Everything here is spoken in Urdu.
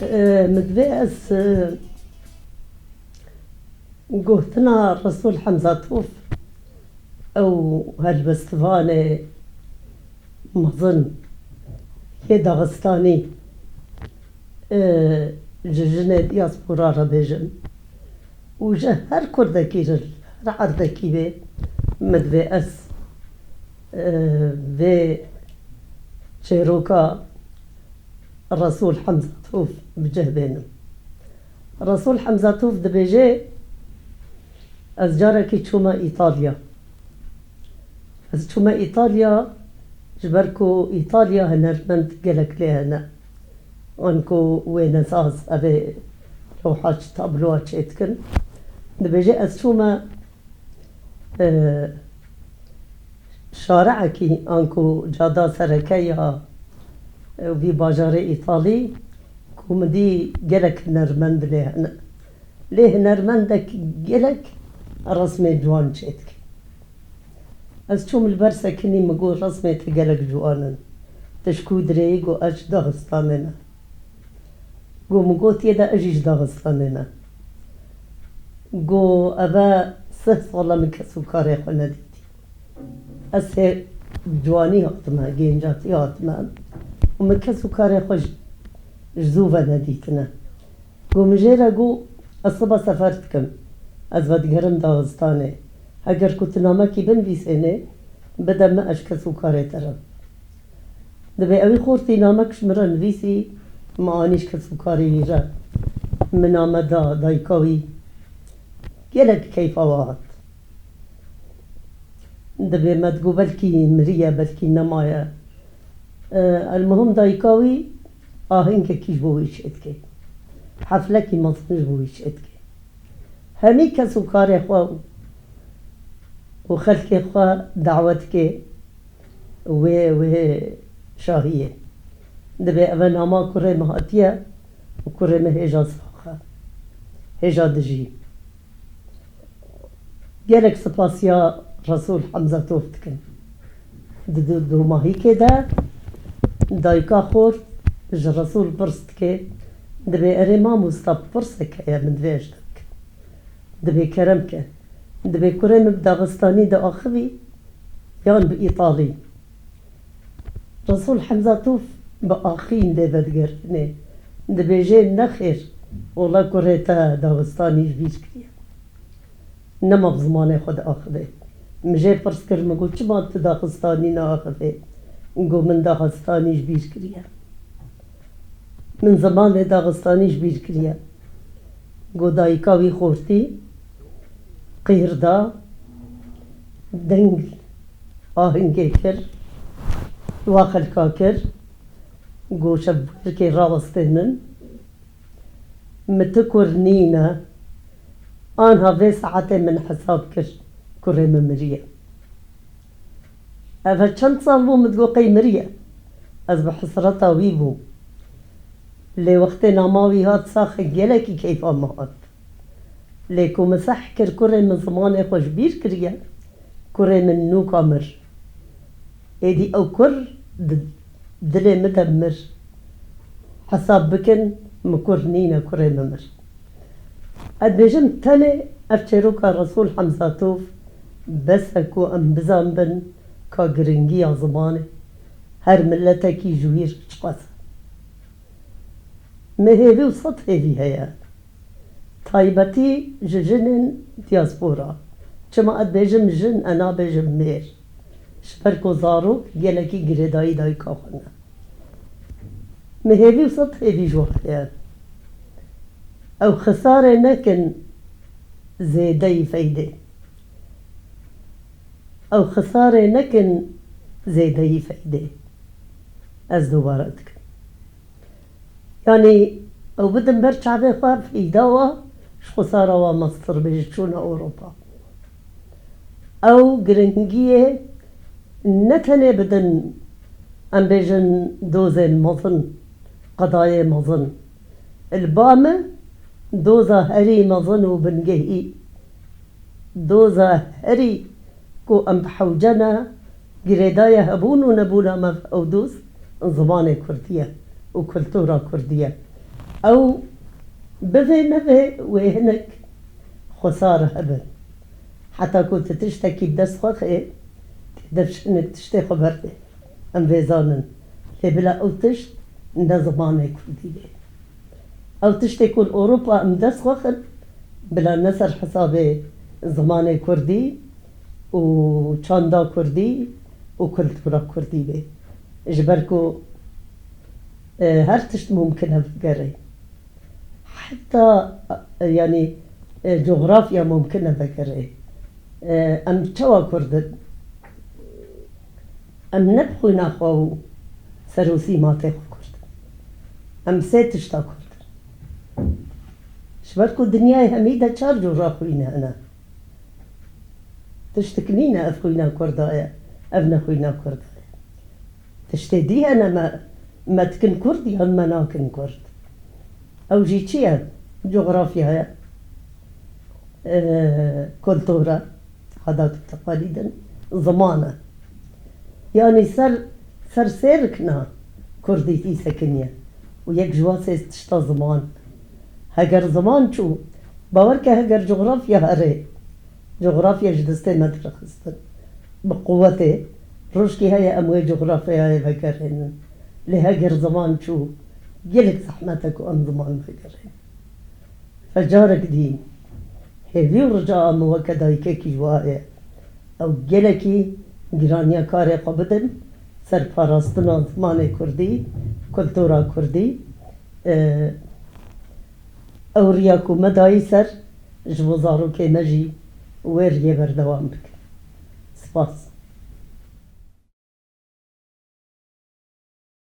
مدبئس قوتنا الرسول حمزة توف أو هالبستفانة مظن هي داغستاني ججنة دياسبورا ربيجن وجه هر كردكي جل هر عردكي بي مدبئس في شيروكا الرسول حمزة توف بجه بينهم الرسول حمزة توف دبيجي از جاركي تشوما إيطاليا از تشوما إيطاليا جبركو إيطاليا هنرمند قلق لهنا وانكو وين اساس أبي لوحات تابلوها تشيتكن دبيجي از تشوما شارعكي انكو جادا سركيها وفي باجار إيطالي كومدي قلق نرمند لهنا ليه نرمندك قلق رسمي جوان شيتك از چوم البرسة كني مقول رسمي تقلق جوانا تشكو دريق و اج داغستاننا قو مقوت يدا اجيش داغستاننا قو ابا سهس والله من كسو كاري خونا ديتي از هي جواني هاتما جينجاتي هاتما ومن كسو كاري خوش جزوفة نديتنا قو مجيرا قو الصبا سفرتكم از ودگرم داغستانه اگر کتنامه کی بنویسینه بدم ما اشکسو کاره ترم دبی اوی خورتی نامه کشمرا نویسی ما آنیش کسو کاری لیره منامه دایکاوی گلک کیف آوات دبی مدگو بلکی مریه بلکی نمایه المهم دایکاوی آهنگ کیش بویش اتکه حفله کی مصنش بویش اتکه همي كسو كاري خوا وخلكي خوا دعوتك و شاهية دبي أبن أما كوري مهاتية وكوري مهيجا صاخة هيجا دجي جالك سباسيا رسول حمزة توفتكن دو ماهي كده دايكا خور جا رسول برستك دبي أريما مستاب برسك يا من فيجتك دبي كرمك دبي كرم بداغستاني دا أخوي يان بإيطالي رسول حمزة توف بأخين دي بدقرني دبي جين نخير والله كريتا داغستاني جبيش كريا نما بزماني خود أخوي مجي برسكر مقول چما داغستاني نا أخوي نقول من داغستاني جبيش كريا من زمان داغستاني جبيش كريا قو دايكاوي خورتي قيردا دنگ آهنگی کر واخل کاکر گوش برکی راستنن متكر نينا آنها في ساعت من حساب کر کره ممریه افا چند سال بو مدگو قی مریه از بحسرتا وی بو لی وقت ناماوی هات ساخ گلکی کیفا مهات ليكو مسح كرة من زمان خوش بير كريا كرة من نو كامر ايدي او كر دلي مدمر حساب بكن مكر نينا كرة ممر ادبجم تاني افشروكا رسول حمزة توف بس اكو ام بزنبن كا گرنگي زمانه هر ملتكي جوير چقاس مهيبي وصد هيبي هيا طيبتي جن دياسبورا چما اد بيجم جن انا بيجم مير شبركو زارو جلكي جريداي داي كاخنا مهيبي وصد هيبي جوحيا او خسارة نكن زيدي فايدة او خسارة نكن زيدي فايدة از دوبارتك يعني او بدن برچع بخوار في دوا خسارة ومصر بيجتشون أوروبا أو جرنجية نتني بدن أم بيجن دوزن مظن قضايا مظن البامة دوزا هري مظن وبنجهي دوزا هري كو أم بحوجنا جريدايا هبون ونبونا مف أودوس زمان كردية وكولتورا كردية أو بفي نفي وهنك خسارة هبل حتى كنت تشتكي بدس خوخي تقدرش انك تشتي خبرتي ام فيزانن بلا او تشت ندا زمانك كنتي او تشتي كل اوروبا ام دس خوخن بلا نصر حسابي زمان كردي وشاندا كردي وكلتورا كردي بي جبركو هر تشت ممكن بقري حتى يعني جغرافيا ممكن بقري ام توا كردن ام نبخو ناخو سروسي ما تاخو كرد ام سيتشتا كرد شبركو الدنيا هميدة چار جغرافينا انا تشتكنينا افخوينا كردايا ابنا خوينا كردايا تشتدي انا ما تكن كردي هم ما ناكن كرد او جي چيا جغرافيا كولتورا عادات وتقاليدا زمانه يعني سر سيركنا كردي في سكنية ويك جواسي تشتا زمان هجر زمان شو باورك هجر جغرافيا هري جغرافيا جدستي مدرخستن بقوتي روشكي هيا أموي جغرافيا هيا فكرهن لهجر زمان شو جلك زحمتك وأم زمان فكرهن فجارك دين هذي ورجاء موكدا يكيكي جوايا أو جلكي گرانیا کار قبدن سرپرستان زمان کردی کلتورا کردی اوریا کو مدای سر جوزارو که مجی ویریه بردوام بکن سپاس